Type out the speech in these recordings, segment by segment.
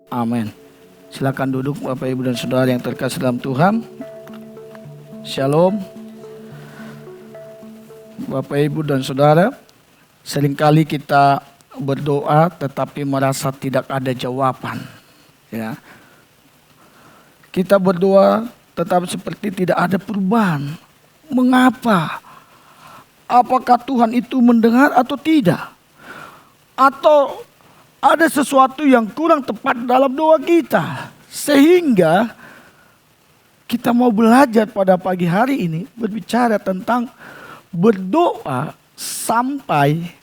Amin. Silakan duduk Bapak Ibu dan Saudara yang terkasih dalam Tuhan. Shalom. Bapak Ibu dan Saudara, seringkali kita berdoa tetapi merasa tidak ada jawaban. Ya. Kita berdoa tetapi seperti tidak ada perubahan. Mengapa? Apakah Tuhan itu mendengar atau tidak? Atau ada sesuatu yang kurang tepat dalam doa kita, sehingga kita mau belajar pada pagi hari ini berbicara tentang berdoa sampai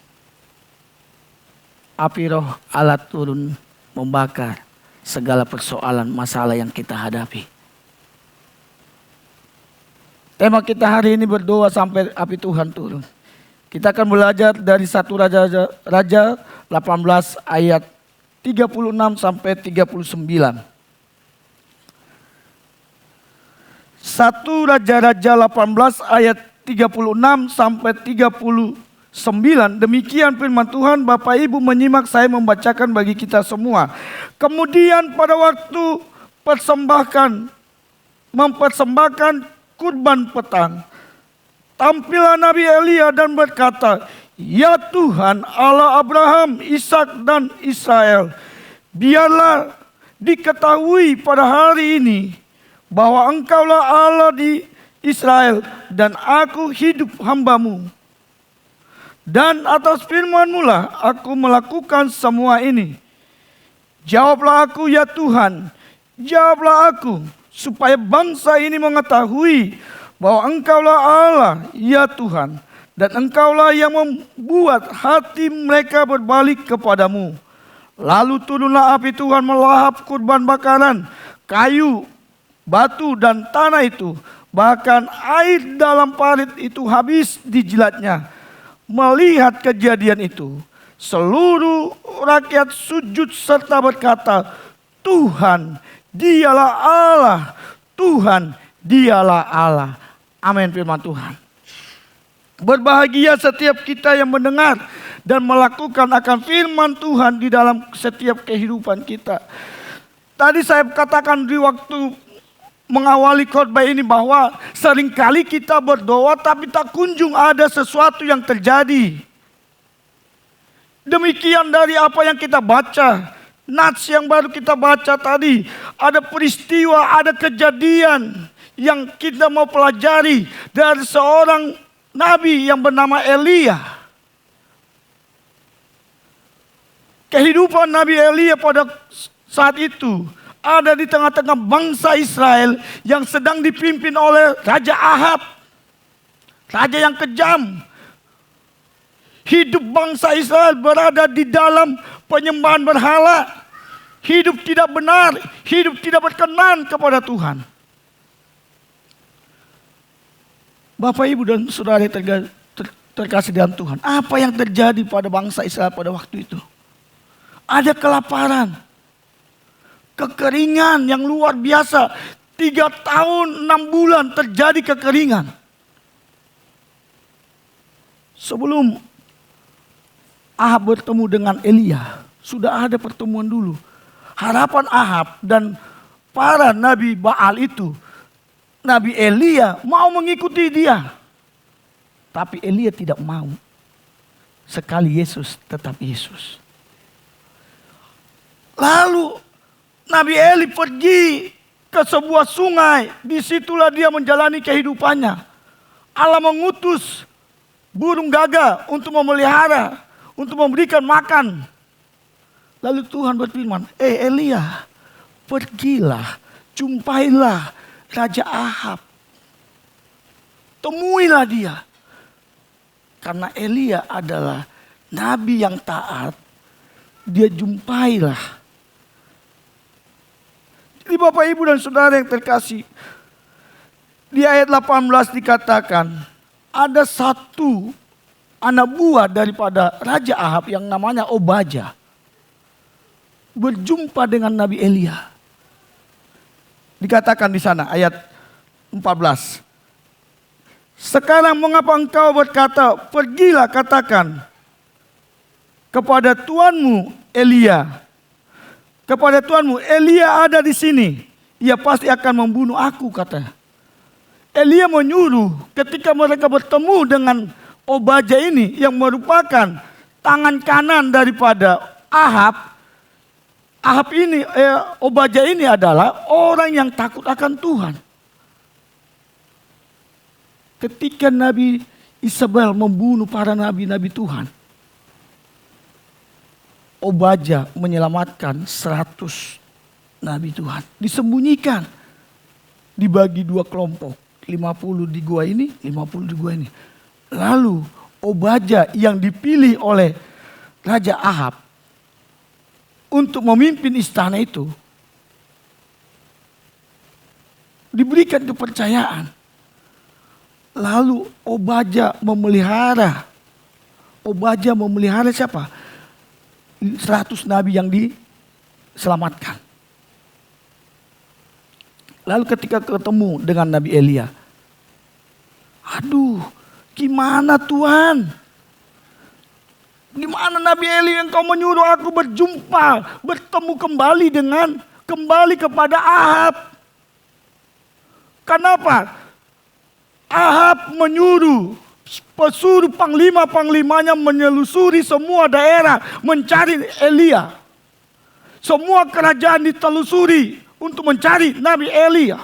api roh Allah turun membakar segala persoalan masalah yang kita hadapi. Tema kita hari ini berdoa sampai api Tuhan turun. Kita akan belajar dari 1 Raja 18 ayat 36 sampai 39. 1 Raja-Raja 18 ayat 36 sampai 39. Demikian firman Tuhan. Bapak Ibu menyimak, saya membacakan bagi kita semua. Kemudian pada waktu mempersembahkan kurban petang, tampillah Nabi Elia dan berkata, "Ya Tuhan Allah Abraham, Ishak dan Israel, biarlah diketahui pada hari ini bahwa Engkaulah Allah di Israel dan aku hidup hamba-Mu. Dan atas firman-Mu lah aku melakukan semua ini. Jawablah aku ya Tuhan, jawablah aku, supaya bangsa ini mengetahui bahwa Engkaulah Allah ya Tuhan, dan Engkaulah yang membuat hati mereka berbalik kepadamu." Lalu turunlah api Tuhan melahap kurban bakaran, kayu, batu dan tanah itu. Bahkan air dalam parit itu habis dijilatnya. Melihat kejadian itu, seluruh rakyat sujud serta berkata, "Tuhan, Dialah Allah, Tuhan, Dialah Allah." Amin firman Tuhan. Berbahagia setiap kita yang mendengar dan melakukan akan firman Tuhan di dalam setiap kehidupan kita. Tadi saya katakan di waktu mengawali khotbah ini bahwa seringkali kita berdoa tapi tak kunjung ada sesuatu yang terjadi. Demikian dari apa yang kita baca. Nats yang baru kita baca tadi, ada peristiwa, ada kejadian yang kita mau pelajari dari seorang nabi yang bernama Elia. Kehidupan Nabi Elia pada saat itu ada di tengah-tengah bangsa Israel yang sedang dipimpin oleh Raja Ahab, raja yang kejam. Hidup bangsa Israel berada di dalam penyembahan berhala. Hidup tidak benar, hidup tidak berkenan kepada Tuhan. Bapak, Ibu dan Saudara terkasih dalam Tuhan, apa yang terjadi pada bangsa Israel pada waktu itu? Ada kelaparan, kekeringan yang luar biasa. 3 tahun 6 bulan terjadi kekeringan. Sebelum Ahab bertemu dengan Elia, sudah ada pertemuan dulu. Harapan Ahab dan para nabi Baal itu, Nabi Elia mau mengikuti dia. Tapi Elia tidak mau. Sekali Yesus, tetap Yesus. Lalu Nabi Eli pergi ke sebuah sungai. Disitulah dia menjalani kehidupannya. Allah mengutus burung gagak untuk memelihara, untuk memberikan makan. Lalu Tuhan berfirman, Elia, pergilah, jumpailah Raja Ahab. Temuilah dia. Karena Elia adalah nabi yang taat, dia jumpailah. Jadi Bapak, Ibu dan Saudara yang terkasih, di ayat 18 dikatakan, ada satu anak buah daripada Raja Ahab yang namanya Obadya berjumpa dengan Nabi Elia. Dikatakan di sana ayat 14. Sekarang mengapa engkau berkata, pergilah katakan kepada tuanmu Elia, kepada Tuhanmu, Elia ada di sini. Ia pasti akan membunuh aku, katanya. Elia menyuruh ketika mereka bertemu dengan Obadja ini yang merupakan tangan kanan daripada Ahab. Obadja ini adalah orang yang takut akan Tuhan. Ketika Nabi Isabel membunuh para nabi-nabi Tuhan, Obadja menyelamatkan 100 nabi Tuhan. Disembunyikan, dibagi 2 kelompok, 50 di gua ini, 50 di gua ini. Lalu Obadja yang dipilih oleh Raja Ahab untuk memimpin istana itu diberikan kepercayaan. Lalu Obadja memelihara siapa? 100 nabi yang diselamatkan. Lalu ketika ketemu dengan Nabi Elia, aduh, gimana Tuhan? Gimana Nabi Elia, engkau menyuruh aku bertemu kembali kepada Ahab. Kenapa? Ahab menyuruh pesuruh panglima-panglimanya menyelusuri semua daerah mencari Elia. Semua kerajaan ditelusuri untuk mencari Nabi Elia.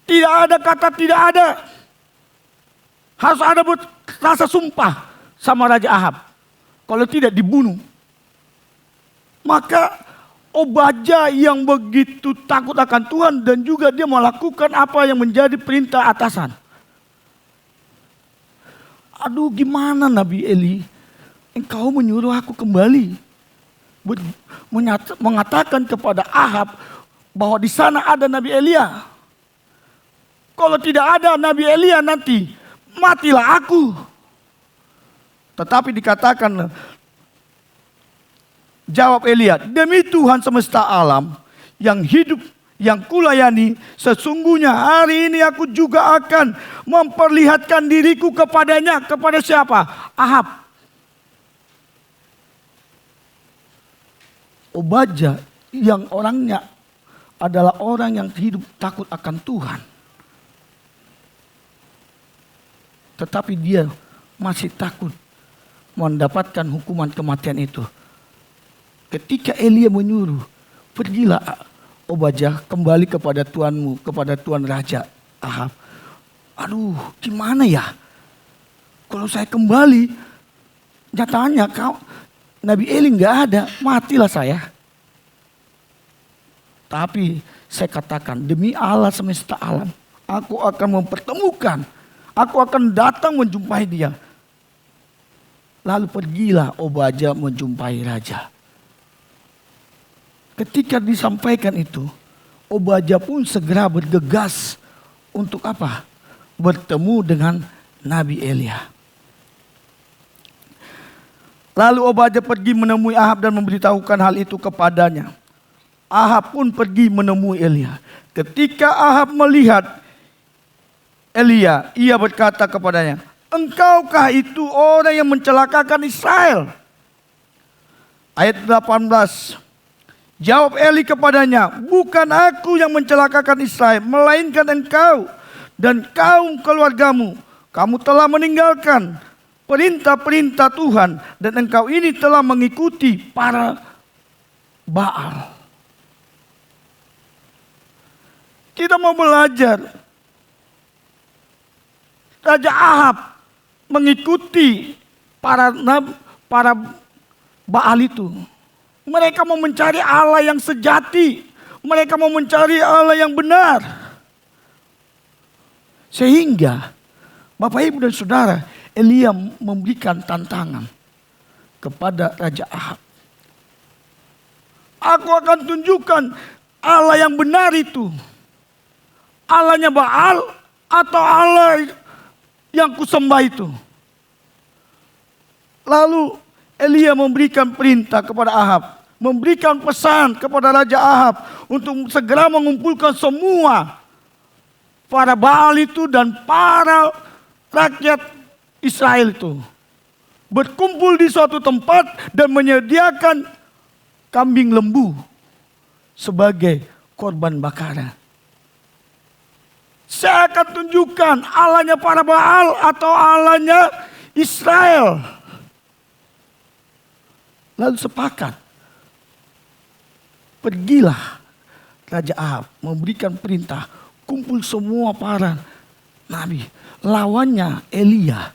Tidak ada kata tidak ada. Harus ada rasa sumpah sama Raja Ahab. Kalau tidak dibunuh. Maka Obadja yang begitu takut akan Tuhan dan juga dia melakukan apa yang menjadi perintah atasan. Aduh, gimana Nabi Eli? Engkau menyuruh aku kembali. Mengatakan kepada Ahab bahwa di sana ada Nabi Elia. Kalau tidak ada Nabi Elia nanti matilah aku. Tetapi dikatakan, jawab Elia, demi Tuhan semesta alam yang hidup, yang kulayani, sesungguhnya hari ini aku juga akan memperlihatkan diriku kepadanya. Kepada siapa? Ahab. Obadja yang orangnya adalah orang yang hidup takut akan Tuhan. Tetapi dia masih takut mendapatkan hukuman kematian itu. Ketika Elia menyuruh, pergilah Obadja kembali kepada tuanmu, kepada tuan Raja Ahab. Aduh, gimana ya? Kalau saya kembali, nyatanya Nabi Eli nggak ada, matilah saya. Tapi saya katakan, demi Allah semesta alam, aku akan mempertemukan, aku akan datang menjumpai dia. Lalu pergilah Obadja menjumpai raja. Ketika disampaikan itu, Obadja pun segera bergegas untuk apa? Bertemu dengan Nabi Elia. Lalu Obadja pergi menemui Ahab dan memberitahukan hal itu kepadanya. Ahab pun pergi menemui Elia. Ketika Ahab melihat Elia, ia berkata kepadanya, engkaukah itu orang yang mencelakakan Israel? Ayat 18. Jawab Eli kepadanya, bukan aku yang mencelakakan Israel, melainkan engkau dan kaum keluargamu. Kamu telah meninggalkan perintah-perintah Tuhan dan engkau ini telah mengikuti para Baal. Kita mau belajar. Raja Ahab mengikuti para Baal itu. Mereka mau mencari Allah yang sejati. Mereka mau mencari Allah yang benar. Sehingga Bapak Ibu dan Saudara, Elia memberikan tantangan kepada Raja Ahab. Aku akan tunjukkan Allah yang benar itu. Allahnya Baal atau Allah yang kusembah itu. Lalu Elia memberikan perintah kepada Ahab. Memberikan pesan kepada Raja Ahab untuk segera mengumpulkan semua para Baal itu dan para rakyat Israel itu. Berkumpul di suatu tempat dan menyediakan kambing lembu sebagai korban bakaran. Saya akan tunjukkan Allahnya para Baal atau Allahnya Israel. Lalu sepakat. Pergilah Raja Ahab memberikan perintah, kumpul semua para nabi. Lawannya Elia.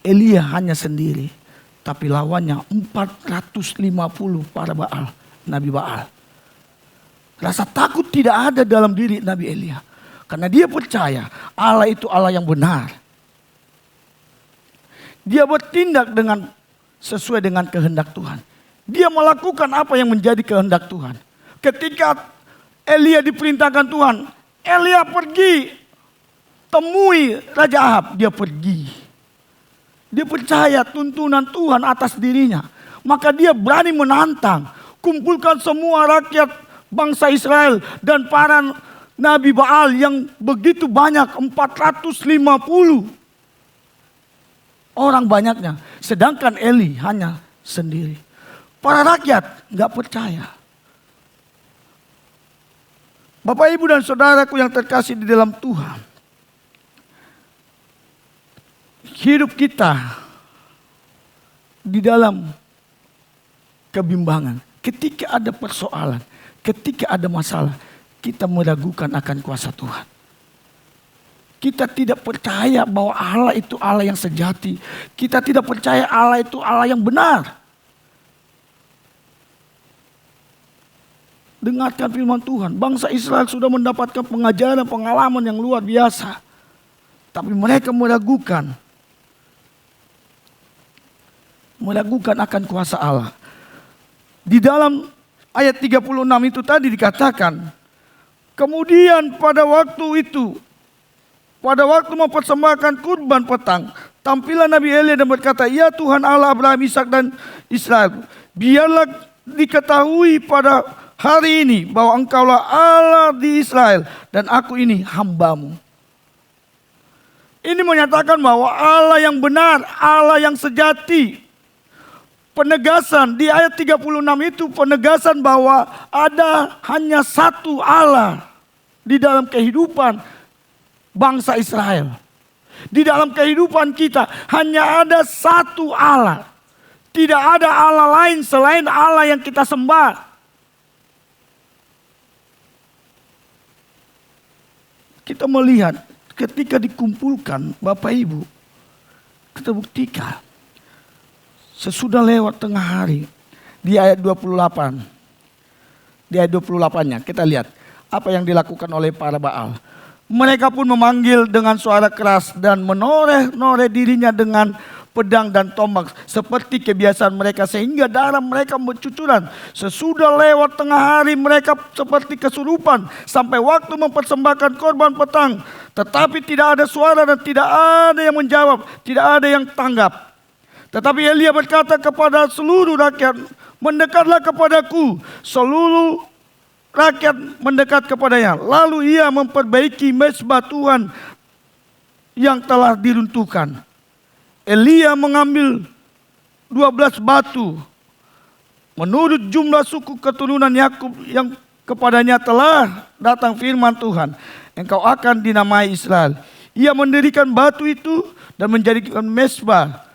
Elia hanya sendiri, tapi lawannya 450 para Baal, nabi Baal. Rasa takut tidak ada dalam diri Nabi Elia. Karena dia percaya Allah itu Allah yang benar. Dia bertindak sesuai dengan kehendak Tuhan. Dia melakukan apa yang menjadi kehendak Tuhan. Ketika Elia diperintahkan Tuhan, Elia pergi temui Raja Ahab. Dia pergi. Dia percaya tuntunan Tuhan atas dirinya. Maka dia berani menantang. Kumpulkan semua rakyat bangsa Israel dan para nabi Baal yang begitu banyak, 450 orang banyaknya. Sedangkan Eli hanya sendiri. Para rakyat gak percaya. Bapak, Ibu, dan saudaraku yang terkasih di dalam Tuhan. Hidup kita di dalam kebimbangan. Ketika ada persoalan, ketika ada masalah, kita meragukan akan kuasa Tuhan. Kita tidak percaya bahwa Allah itu Allah yang sejati. Kita tidak percaya Allah itu Allah yang benar. Dengarkan firman Tuhan. Bangsa Israel sudah mendapatkan pengajaran, pengalaman yang luar biasa. Tapi mereka meragukan akan kuasa Allah. Di dalam ayat 36 itu tadi dikatakan, kemudian pada waktu mempersembahkan kurban petang, tampillah Nabi Elia dan berkata, ya Tuhan Allah Abraham, Ishak dan Israel, biarlah diketahui pada hari ini bahwa Engkaulah Allah di Israel dan aku ini hamba-Mu. Ini menyatakan bahwa Allah yang benar, Allah yang sejati. Penegasan di ayat 36 itu penegasan bahwa ada hanya satu Allah di dalam kehidupan bangsa Israel. Di dalam kehidupan kita hanya ada satu Allah. Tidak ada Allah lain selain Allah yang kita sembah. Kita melihat ketika dikumpulkan Bapak Ibu, kita buktikan. Sesudah lewat tengah hari, di ayat 28. Di ayat 28-nya kita lihat apa yang dilakukan oleh para Baal. Mereka pun memanggil dengan suara keras dan menoreh-noreh dirinya dengan pedang dan tombak seperti kebiasaan mereka sehingga darah mereka bercucuran. Sesudah lewat tengah hari mereka seperti kesurupan sampai waktu mempersembahkan korban petang. Tetapi tidak ada suara dan tidak ada yang menjawab, tidak ada yang tanggap. Tetapi Elia berkata kepada seluruh rakyat, mendekatlah kepadaku. Seluruh rakyat mendekat kepadanya. Lalu ia memperbaiki mezbah Tuhan yang telah diruntuhkan. Elia mengambil 12 batu. Menurut jumlah suku keturunan Yakub yang kepadanya telah datang firman Tuhan. Engkau akan dinamai Israel. Ia mendirikan batu itu dan menjadikan mezbah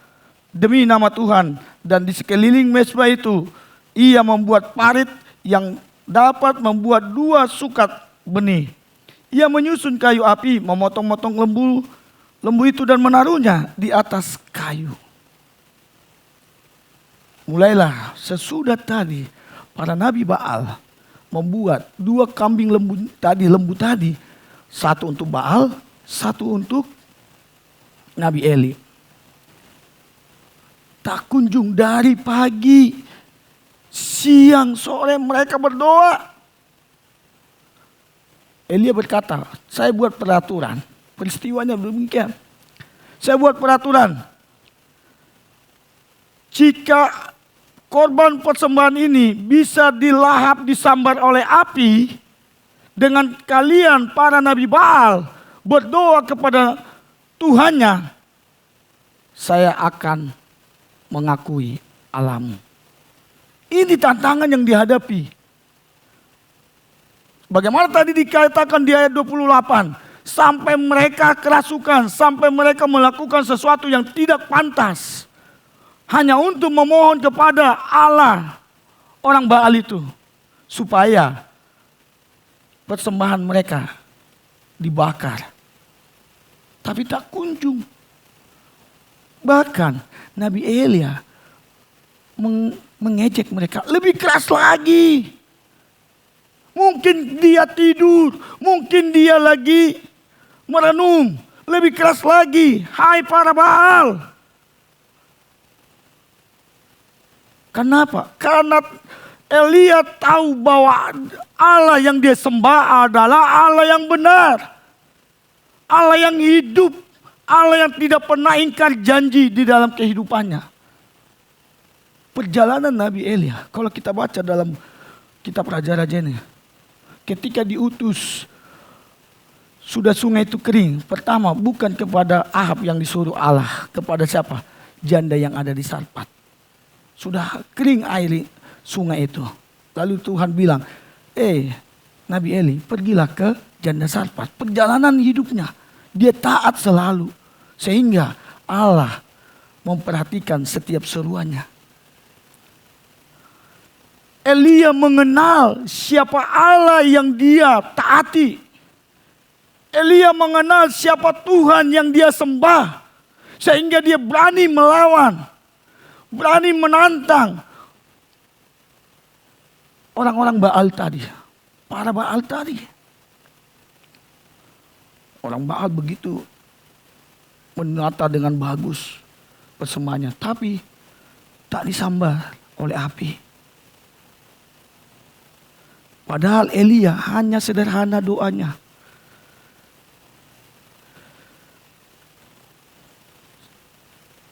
demi nama Tuhan, dan di sekeliling mezbah itu ia membuat parit yang dapat membuat 2 sukat benih. Ia menyusun kayu api, memotong-motong lembu itu dan menaruhnya di atas kayu. Mulailah sesudah tadi para nabi Baal membuat 2 kambing lembu tadi, satu untuk Baal, satu untuk Nabi Eli. Tak kunjung dari pagi, siang, sore mereka berdoa. Elia berkata, saya buat peraturan. Peristiwanya demikian. Saya buat peraturan. Jika korban persembahan ini bisa dilahap, disambar oleh api, dengan kalian para nabi Baal berdoa kepada Tuhannya, saya akan mengakui Allahmu. Ini tantangan yang dihadapi. Bagaimana tadi dikatakan di ayat 28. Sampai mereka kerasukan, sampai mereka melakukan sesuatu yang tidak pantas. Hanya untuk memohon kepada Allah orang Baal itu. Supaya persembahan mereka dibakar. Tapi tak kunjung. Bahkan Nabi Elia mengejek mereka lebih keras lagi. Mungkin dia tidur, mungkin dia lagi merenung. Lebih keras lagi, hai para Baal. Kenapa? Karena Elia tahu bahwa Allah yang dia sembah adalah Allah yang benar. Allah yang hidup, Allah yang tidak pernah ingkar janji di dalam kehidupannya. Perjalanan Nabi Elia, kalau kita baca dalam kitab Raja-Raja ini, ketika diutus, sudah sungai itu kering. Pertama, bukan kepada Ahab yang disuruh Allah, kepada siapa? Janda yang ada di Sarpat. Sudah kering air sungai itu. Lalu Tuhan bilang, Nabi Eli, pergilah ke janda Sarpat. Perjalanan hidupnya, dia taat selalu. Sehingga Allah memperhatikan setiap seruannya. Elia mengenal siapa Allah yang dia taati. Elia mengenal siapa Tuhan yang dia sembah. Sehingga dia berani melawan. Berani menantang orang-orang Baal tadi. Para Baal tadi. Orang Baal begitu menata dengan bagus persembahannya. Tapi tak disambar oleh api. Padahal Elia hanya sederhana doanya.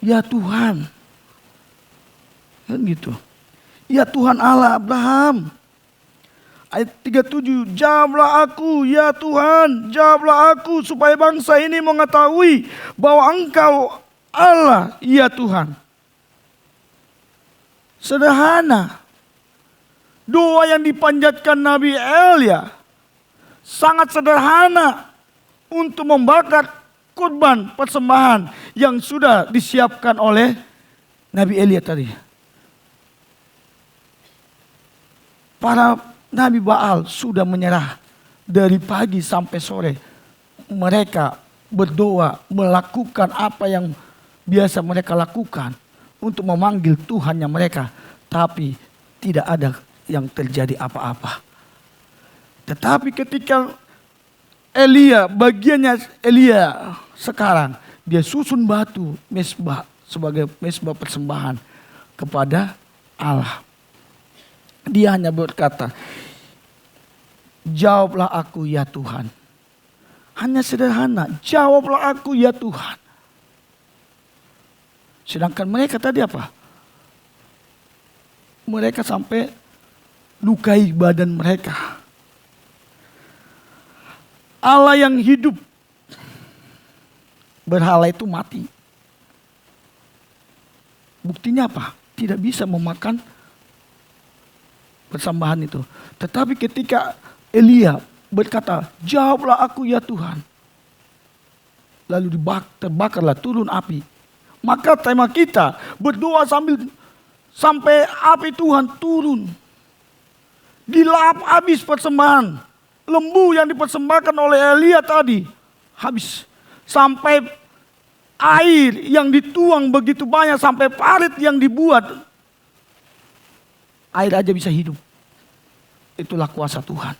Ya Tuhan. Kan gitu. Ya Tuhan Allah Abraham. Ayat 37. Jawablah aku ya Tuhan. Jawablah aku supaya bangsa ini mengetahui bahwa Engkau Allah ya Tuhan. Sederhana. Doa yang dipanjatkan Nabi Elia sangat sederhana untuk membakar kurban persembahan yang sudah disiapkan oleh Nabi Elia tadi. Para Nabi Baal sudah menyerah dari pagi sampai sore. Mereka berdoa, melakukan apa yang biasa mereka lakukan untuk memanggil Tuhannya mereka. Tapi tidak ada yang terjadi apa-apa. Tetapi ketika bagiannya Elia sekarang, dia susun batu mesbah sebagai mesbah persembahan kepada Allah. Dia hanya berkata, jawablah aku ya Tuhan. Hanya sederhana, jawablah aku ya Tuhan. Sedangkan mereka tadi apa? Mereka sampai lukai badan mereka. Allah yang hidup, berhala itu mati. Buktinya apa? Tidak bisa memakan persembahan itu. Tetapi ketika Elia berkata, jawablah aku ya Tuhan. Lalu terbakarlah, turun api. Maka tema kita berdoa sampai api Tuhan turun. Dilap habis persembahan. Lembu yang dipersembahkan oleh Elia tadi habis. Sampai air yang dituang begitu banyak, sampai parit yang dibuat. Air aja bisa hidup. Itulah kuasa Tuhan.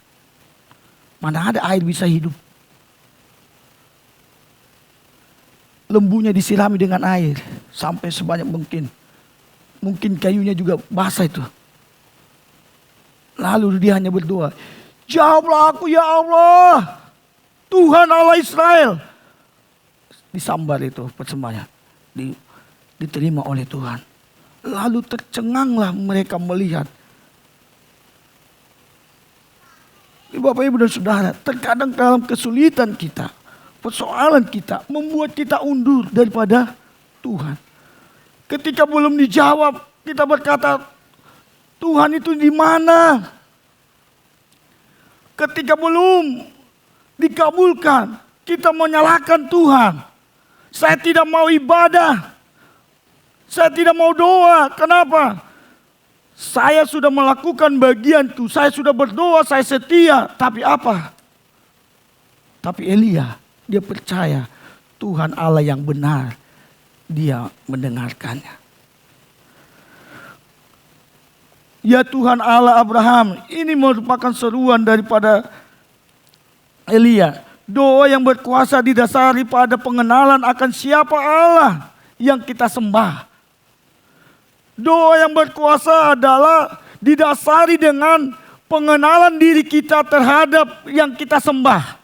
Mana ada air bisa hidup. Lembunya disirami dengan air sampai sebanyak mungkin. Mungkin kayunya juga basah itu. Lalu dia hanya berdoa, jawablah aku ya Allah, Tuhan Allah Israel. Disambar itu persembahannya, diterima oleh Tuhan. Lalu tercenganglah mereka melihat. Bapak Ibu dan Saudara, terkadang dalam kesulitan kita, persoalan kita membuat kita undur daripada Tuhan. Ketika belum dijawab, kita berkata, Tuhan itu di mana? Ketika belum dikabulkan, kita menyalahkan Tuhan. Saya tidak mau ibadah. Saya tidak mau doa. Kenapa? Saya sudah melakukan bagian itu. Saya sudah berdoa, saya setia. Tapi apa? Tapi Elia, dia percaya Tuhan Allah yang benar. Dia mendengarkannya. Ya Tuhan Allah Abraham, ini merupakan seruan daripada Elia. Doa yang berkuasa didasari pada pengenalan akan siapa Allah yang kita sembah. Doa yang berkuasa adalah didasari dengan pengenalan diri kita terhadap yang kita sembah.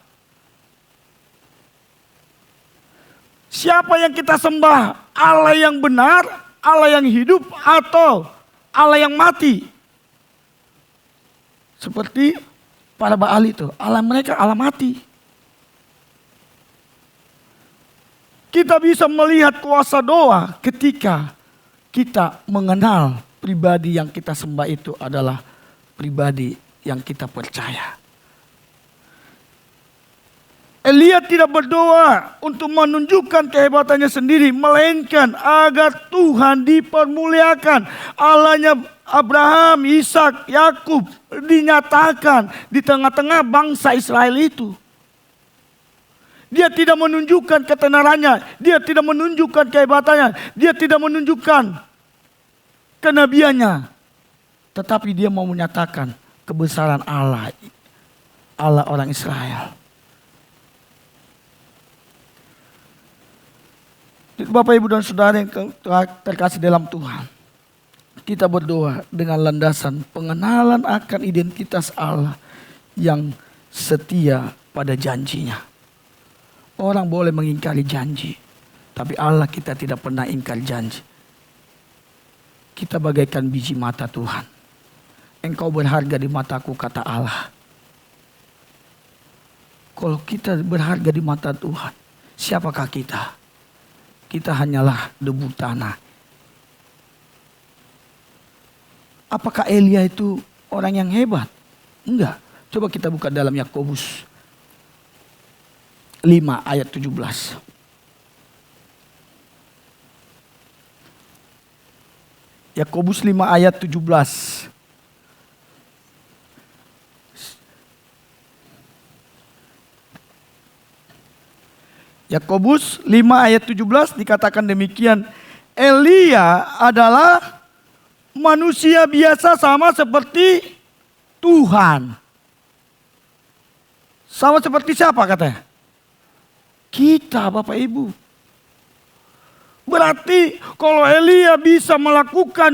Siapa yang kita sembah? Allah yang benar, Allah yang hidup, atau Allah yang mati? Seperti para Baal itu, Allah mereka Allah mati. Kita bisa melihat kuasa doa ketika kita mengenal pribadi yang kita sembah itu adalah pribadi yang kita percaya. Elia tidak berdoa untuk menunjukkan kehebatannya sendiri, melainkan agar Tuhan dipermuliakan. Allahnya Abraham, Ishak, Yakub dinyatakan di tengah-tengah bangsa Israel itu. Dia tidak menunjukkan ketenarannya, dia tidak menunjukkan kehebatannya, dia tidak menunjukkan kenabiannya. Tetapi dia mau menyatakan kebesaran Allah, Allah orang Israel. Bapak, Ibu, dan Saudara yang terkasih dalam Tuhan, kita berdoa dengan landasan pengenalan akan identitas Allah yang setia pada janjinya. Orang boleh mengingkari janji, tapi Allah kita tidak pernah ingkar janji. Kita bagaikan biji mata Tuhan. Engkau berharga di mataku, kata Allah. Kalau kita berharga di mata Tuhan, siapakah kita? Kita hanyalah debu tanah. Apakah Elia itu orang yang hebat? Enggak. Coba kita buka dalam Yakobus 5 ayat 17. Yakobus 5 ayat 17. Yakobus 5 ayat 17 dikatakan demikian. Elia adalah manusia biasa sama seperti Tuhan. Sama seperti siapa katanya? Kita, Bapak Ibu. Berarti kalau Elia bisa melakukan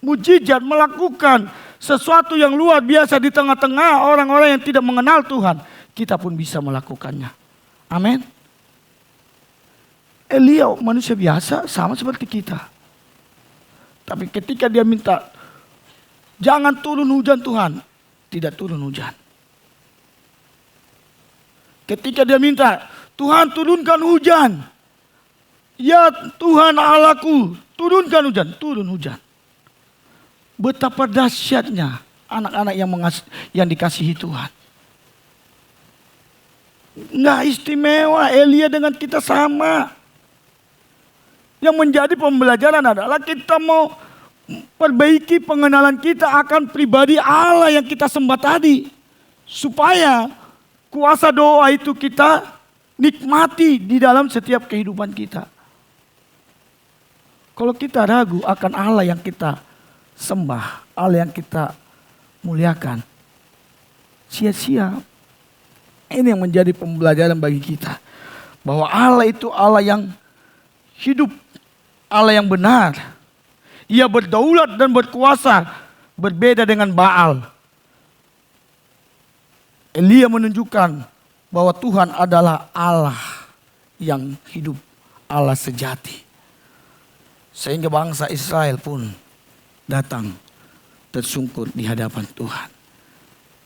mujizat, melakukan sesuatu yang luar biasa di tengah-tengah orang-orang yang tidak mengenal Tuhan, kita pun bisa melakukannya. Amin. Elia manusia biasa sama seperti kita. Tapi ketika dia minta, jangan turun hujan Tuhan, tidak turun hujan. Ketika dia minta, Tuhan turunkan hujan. Ya Tuhan Allahku, turunkan hujan, turun hujan. Betapa dahsyatnya anak-anak yang dikasihi Tuhan. Nggak istimewa, Elia dengan kita sama. Yang menjadi pembelajaran adalah kita mau perbaiki pengenalan kita akan pribadi Allah yang kita sembah tadi. Supaya kuasa doa itu kita nikmati di dalam setiap kehidupan kita. Kalau kita ragu akan Allah yang kita sembah, Allah yang kita muliakan, sia-sia. Ini yang menjadi pembelajaran bagi kita. Bahwa Allah itu Allah yang hidup, Allah yang benar. Ia berdaulat dan berkuasa, berbeda dengan Baal. Elia menunjukkan bahwa Tuhan adalah Allah yang hidup, Allah sejati. Sehingga bangsa Israel pun datang tersungkur di hadapan Tuhan.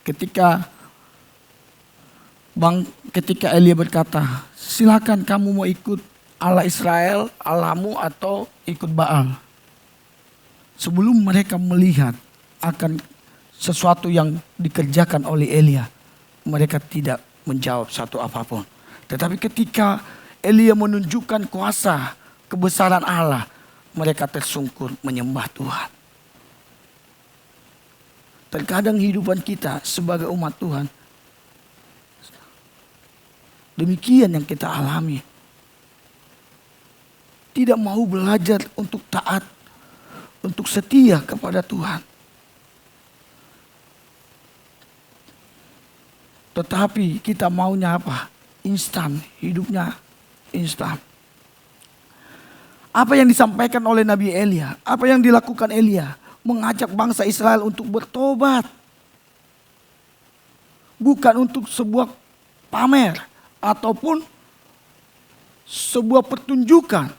Ketika Elia berkata, silakan kamu mau ikut Allah Israel, Allahmu, atau ikut Baal. Sebelum mereka melihat akan sesuatu yang dikerjakan oleh Elia, mereka tidak menjawab satu apapun. Tetapi ketika Elia menunjukkan kuasa kebesaran Allah, mereka tersungkur menyembah Tuhan. Terkadang kehidupan kita sebagai umat Tuhan, demikian yang kita alami. Tidak mau belajar untuk taat, untuk setia kepada Tuhan. Tetapi kita maunya apa? Instan, hidupnya instan. Apa yang disampaikan oleh Nabi Elia, apa yang dilakukan Elia, mengajak bangsa Israel untuk bertobat. Bukan untuk sebuah pamer ataupun sebuah pertunjukan.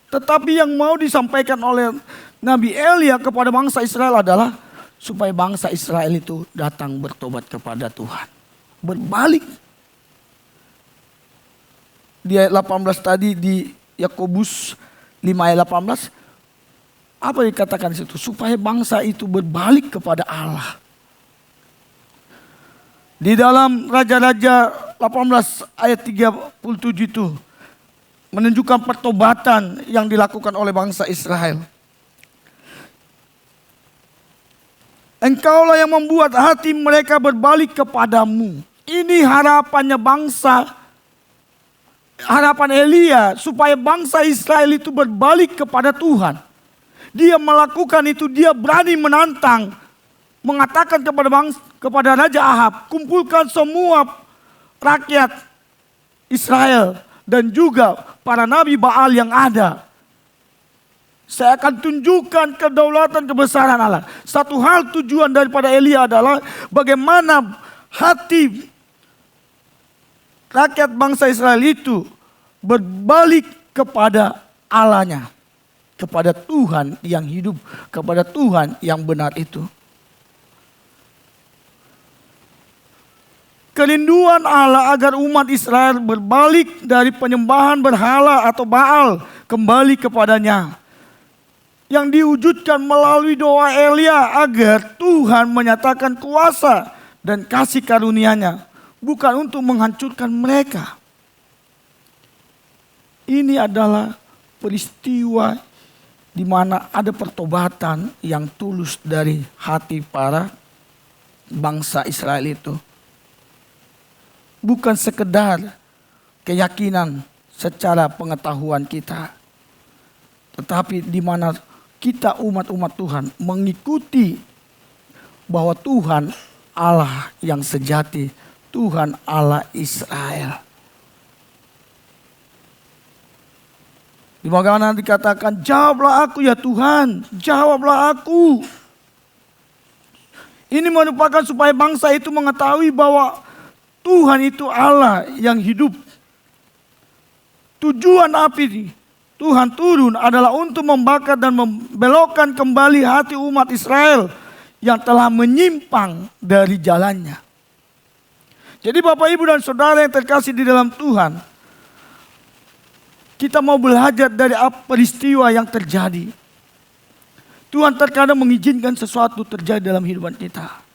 Tetapi yang mau disampaikan oleh Nabi Elia kepada bangsa Israel adalah supaya bangsa Israel itu datang bertobat kepada Tuhan. Berbalik. Di ayat 18 tadi di Yakobus 5 ayat 18. Apa yang dikatakan di situ? Supaya bangsa itu berbalik kepada Allah. Di dalam Raja-Raja 18 ayat 37 itu menunjukkan pertobatan yang dilakukan oleh bangsa Israel. Engkaulah yang membuat hati mereka berbalik kepadamu. Ini harapannya bangsa, harapan Elia supaya bangsa Israel itu berbalik kepada Tuhan. Dia melakukan itu, dia berani menantang, mengatakan kepada Raja Ahab, kumpulkan semua rakyat Israel dan juga para nabi Baal yang ada. Saya akan tunjukkan kedaulatan kebesaran Allah. Satu hal tujuan daripada Elia adalah bagaimana hati rakyat bangsa Israel itu berbalik kepada Allahnya, kepada Tuhan yang hidup, kepada Tuhan yang benar itu. Kerinduan Allah agar umat Israel berbalik dari penyembahan berhala atau Baal kembali kepadanya, yang diwujudkan melalui doa Elia agar Tuhan menyatakan kuasa dan kasih karunia-Nya, bukan untuk menghancurkan mereka. Ini adalah peristiwa di mana ada pertobatan yang tulus dari hati para bangsa Israel itu. Bukan sekedar keyakinan secara pengetahuan kita, tetapi di mana kita umat-umat Tuhan mengikuti bahwa Tuhan Allah yang sejati, Tuhan Allah Israel. Di mana dikatakan, jawablah aku ya Tuhan, jawablah aku. Ini merupakan supaya bangsa itu mengetahui bahwa Tuhan itu Allah yang hidup. Tujuan api Tuhan turun adalah untuk membakar dan membelokkan kembali hati umat Israel yang telah menyimpang dari jalannya. Jadi Bapak Ibu dan Saudara yang terkasih di dalam Tuhan, kita mau belajar dari peristiwa yang terjadi. Tuhan terkadang mengizinkan sesuatu terjadi dalam kehidupan kita.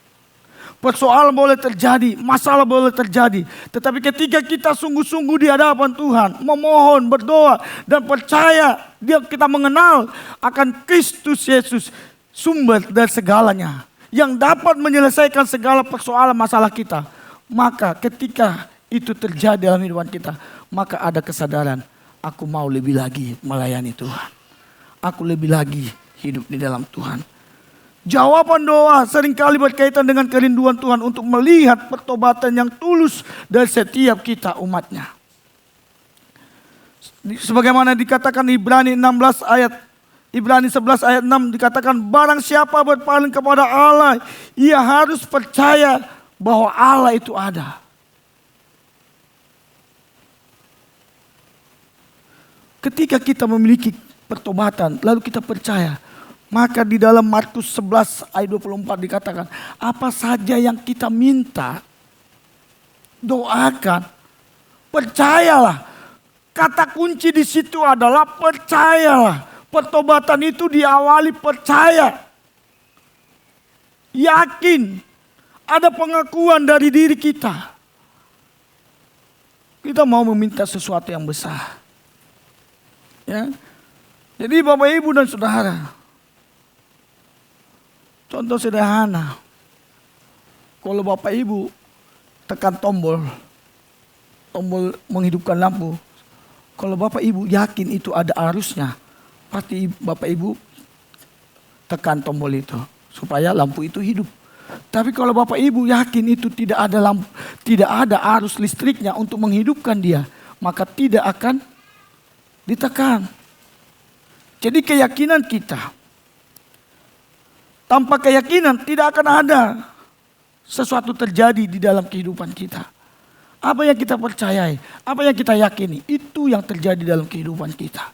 Persoalan boleh terjadi, masalah boleh terjadi. Tetapi ketika kita sungguh-sungguh di hadapan Tuhan, memohon, berdoa, dan percaya kita mengenal akan Kristus Yesus, sumber dari segalanya, yang dapat menyelesaikan segala persoalan masalah kita. Maka ketika itu terjadi dalam kehidupan kita, maka ada kesadaran, aku mau lebih lagi melayani Tuhan. Aku lebih lagi hidup di dalam Tuhan. Jawaban doa seringkali berkaitan dengan kerinduan Tuhan untuk melihat pertobatan yang tulus dari setiap kita umatnya. Sebagaimana dikatakan Ibrani 11 ayat 6 dikatakan, barang siapa berpaling kepada Allah, ia harus percaya bahwa Allah itu ada. Ketika kita memiliki pertobatan, lalu kita percaya, maka di dalam Markus 11 ayat 24 dikatakan, apa saja yang kita minta, doakan, percayalah. Kata kunci di situ adalah percayalah. Pertobatan itu diawali percaya. yakin, ada pengakuan dari diri kita. Kita mau meminta sesuatu yang besar. Ya. Jadi Bapak Ibu dan Saudara, contoh sederhana. Kalau Bapak Ibu tekan tombol menghidupkan lampu. Kalau Bapak Ibu yakin itu ada arusnya, pasti Bapak Ibu tekan tombol itu supaya lampu itu hidup. Tapi kalau Bapak Ibu yakin itu tidak ada lampu, tidak ada arus listriknya untuk menghidupkan dia, maka tidak akan ditekan. Jadi keyakinan kita, tanpa keyakinan tidak akan ada sesuatu terjadi di dalam kehidupan kita. Apa yang kita percayai, apa yang kita yakini, itu yang terjadi dalam kehidupan kita.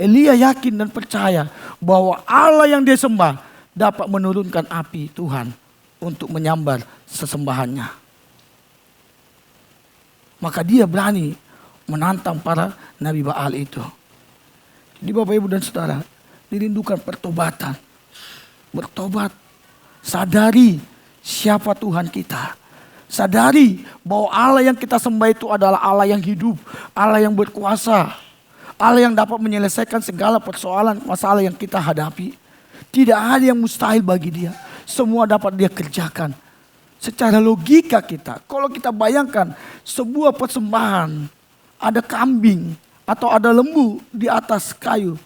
Elia yakin dan percaya bahwa Allah yang dia sembah dapat menurunkan api Tuhan untuk menyambar sesembahannya. Maka dia berani menantang para Nabi Baal itu. Jadi Bapak Ibu dan Saudara, dirindukan pertobatan. Bertobat, sadari siapa Tuhan kita. Sadari bahwa Allah yang kita sembah itu adalah Allah yang hidup, Allah yang berkuasa, Allah yang dapat menyelesaikan segala persoalan masalah yang kita hadapi. Tidak ada yang mustahil bagi dia. Semua dapat dia kerjakan. Secara logika kita, kalau kita bayangkan sebuah persembahan, ada kambing atau ada lembu di atas kayu,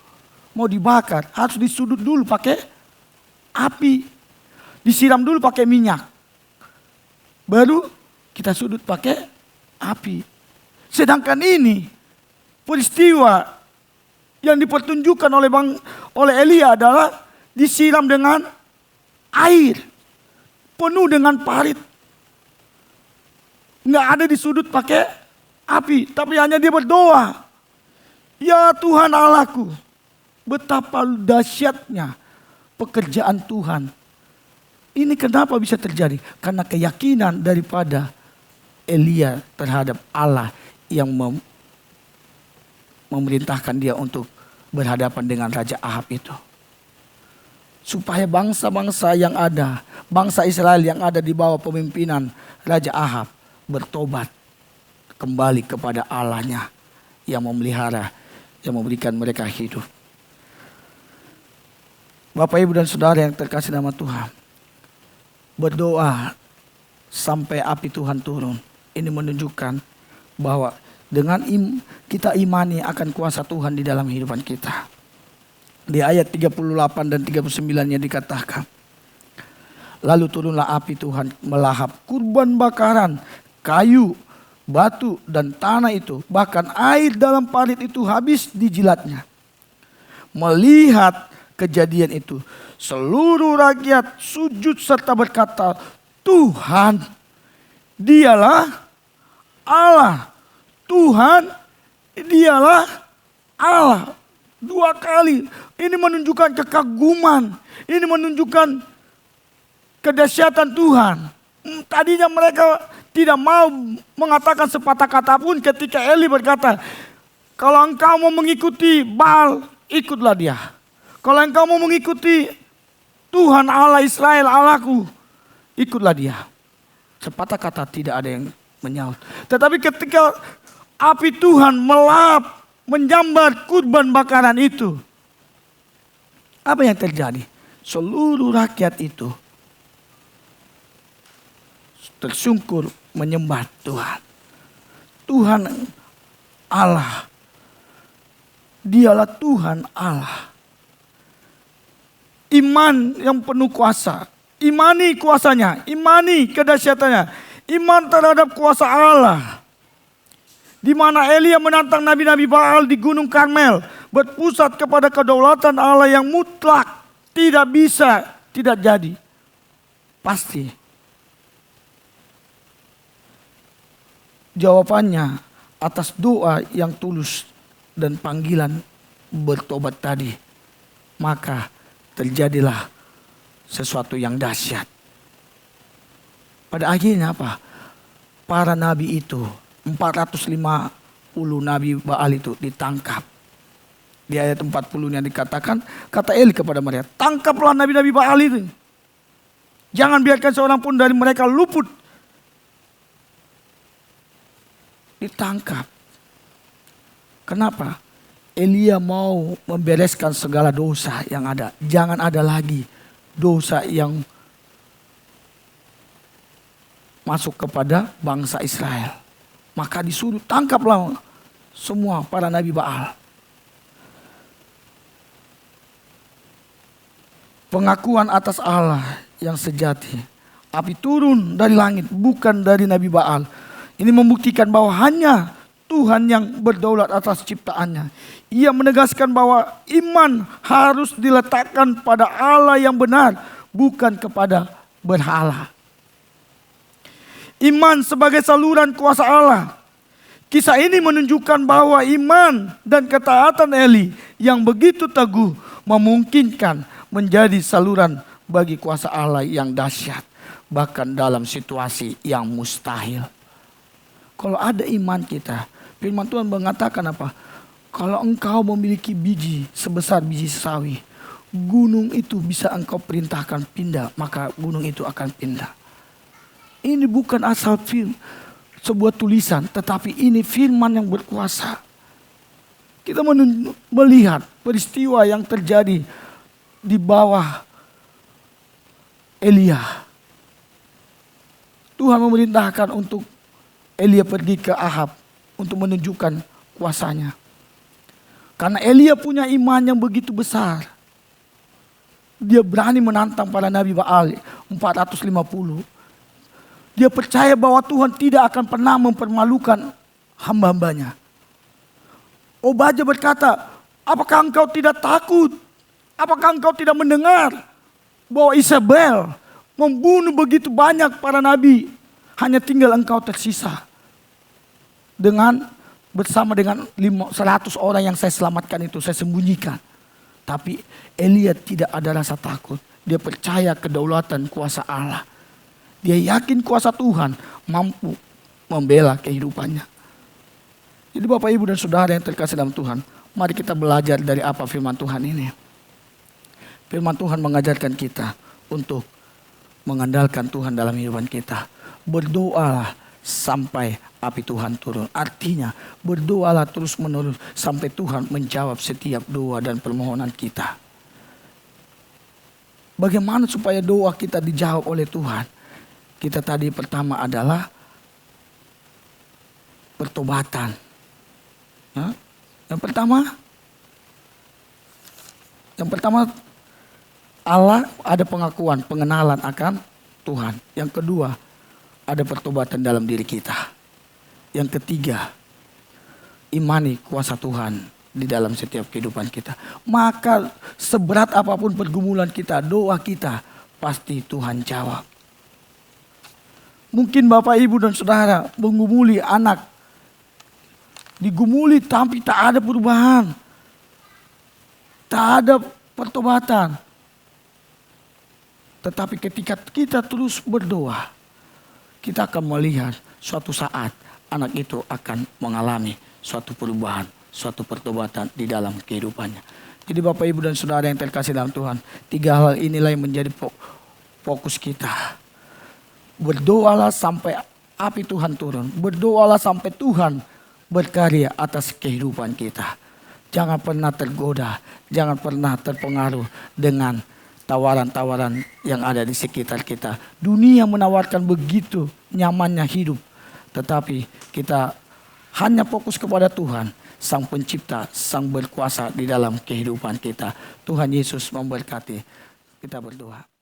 mau dibakar, harus disudut dulu pakai api, disiram dulu pakai minyak, baru kita sudut pakai api. Sedangkan ini peristiwa yang dipertunjukkan oleh Elia adalah disiram dengan air, penuh dengan parit. Nggak ada disudut pakai api, tapi hanya dia berdoa. Ya Tuhan Allahku, betapa dahsyatnya pekerjaan Tuhan. Ini kenapa bisa terjadi? Karena keyakinan daripada Elia terhadap Allah yang memerintahkan dia untuk berhadapan dengan Raja Ahab itu. Supaya bangsa-bangsa yang ada, bangsa Israel yang ada di bawah pemimpinan Raja Ahab bertobat kembali kepada Allahnya yang memelihara, yang memberikan mereka hidup. Bapak Ibu dan Saudara yang terkasih nama Tuhan, berdoa sampai api Tuhan turun. Ini menunjukkan bahwa dengan kita imani akan kuasa Tuhan di dalam kehidupan kita. Di ayat 38 dan 39-nya dikatakan, lalu turunlah api Tuhan melahap kurban bakaran, kayu, batu dan tanah itu. Bahkan air dalam parit itu habis dijilatnya. Melihat kejadian itu, seluruh rakyat sujud serta berkata, Tuhan, dialah Allah. Tuhan, dialah Allah. Dua kali. Ini menunjukkan kekaguman. Ini menunjukkan kedahsyatan Tuhan. Tadinya mereka tidak mau mengatakan sepatah kata pun ketika Eli berkata, kalau engkau mau mengikuti Baal, ikutlah dia. Kalau engkau mau mengikuti Tuhan Allah Israel Allahku, ikutlah dia. Sepatah kata tidak ada yang menyaut. Tetapi ketika api Tuhan melahap, menjambar kurban bakaran itu, apa yang terjadi? Seluruh rakyat itu tersungkur menyembah Tuhan. Tuhan Allah. Dialah Tuhan Allah. Iman yang penuh kuasa. Imani kuasanya. Imani kedahsyatannya. Iman terhadap kuasa Allah. Di mana Elia menantang nabi-nabi Baal di Gunung Karmel. Berpusat kepada kedaulatan Allah yang mutlak. Tidak bisa, tidak jadi. Pasti. Jawabannya atas doa yang tulus dan panggilan bertobat tadi, maka terjadilah sesuatu yang dahsyat. Pada akhirnya apa? Para nabi itu, 450 nabi Baal itu ditangkap. Di ayat 40-nya dikatakan, kata Eli kepada mereka, tangkaplah nabi-nabi Baal itu. Jangan biarkan seorang pun dari mereka luput. Ditangkap. Kenapa? Elia mau membereskan segala dosa yang ada. Jangan ada lagi dosa yang masuk kepada bangsa Israel. Maka disuruh tangkaplah semua para nabi Baal. Pengakuan atas Allah yang sejati. Api turun dari langit, bukan dari nabi Baal. Ini membuktikan bahwa hanya Tuhan yang berdaulat atas ciptaannya. Ia menegaskan bahwa iman harus diletakkan pada Allah yang benar, bukan kepada berhala. Iman sebagai saluran kuasa Allah. Kisah ini menunjukkan bahwa iman dan ketaatan Eli yang begitu teguh memungkinkan menjadi saluran bagi kuasa Allah yang dahsyat, bahkan dalam situasi yang mustahil. Kalau ada iman kita, firman Tuhan mengatakan apa? Kalau engkau memiliki biji sebesar biji sawi, gunung itu bisa engkau perintahkan pindah, maka gunung itu akan pindah. Ini bukan asal sebuah tulisan, tetapi ini firman yang berkuasa. Kita melihat peristiwa yang terjadi di bawah Elia. Tuhan memerintahkan untuk Elia pergi ke Ahab untuk menunjukkan kuasanya. Karena Elia punya iman yang begitu besar. Dia berani menantang para nabi Baal 450. Dia percaya bahwa Tuhan tidak akan pernah mempermalukan hamba-hambanya. Obadya berkata, apakah engkau tidak takut? Apakah engkau tidak mendengar bahwa Isabel membunuh begitu banyak para nabi? Hanya tinggal engkau tersisa. Bersama dengan 100 orang yang saya selamatkan itu, saya sembunyikan. Tapi Elia tidak ada rasa takut. Dia percaya kedaulatan kuasa Allah. Dia yakin kuasa Tuhan mampu membela kehidupannya. Jadi Bapak Ibu dan Saudara yang terkasih dalam Tuhan, mari kita belajar dari apa firman Tuhan ini. Firman Tuhan mengajarkan kita untuk mengandalkan Tuhan dalam kehidupan kita. Berdoalah sampai api Tuhan turun. Artinya berdoalah terus menerus sampai Tuhan menjawab setiap doa dan permohonan kita. Bagaimana supaya doa kita dijawab oleh Tuhan? Kita tadi pertama adalah pertobatan. Yang pertama Allah ada pengakuan, pengenalan akan Tuhan. Yang kedua, ada pertobatan dalam diri kita. Yang ketiga, imani kuasa Tuhan di dalam setiap kehidupan kita. Maka seberat apapun pergumulan kita, doa kita, pasti Tuhan jawab. Mungkin Bapak Ibu dan Saudara menggumuli anak. Digumuli tapi tak ada perubahan. Tak ada pertobatan. Tetapi ketika kita terus berdoa, kita akan melihat suatu saat anak itu akan mengalami suatu perubahan, suatu pertobatan di dalam kehidupannya. Jadi Bapak Ibu dan Saudara yang terkasih dalam Tuhan, 3 hal inilah yang menjadi fokus kita. Berdoalah sampai api Tuhan turun. Berdoalah sampai Tuhan berkarya atas kehidupan kita. Jangan pernah tergoda, jangan pernah terpengaruh dengan tawaran-tawaran yang ada di sekitar kita. Dunia menawarkan begitu nyamannya hidup. Tetapi kita hanya fokus kepada Tuhan, Sang Pencipta, Sang Berkuasa di dalam kehidupan kita. Tuhan Yesus memberkati. Kita berdoa.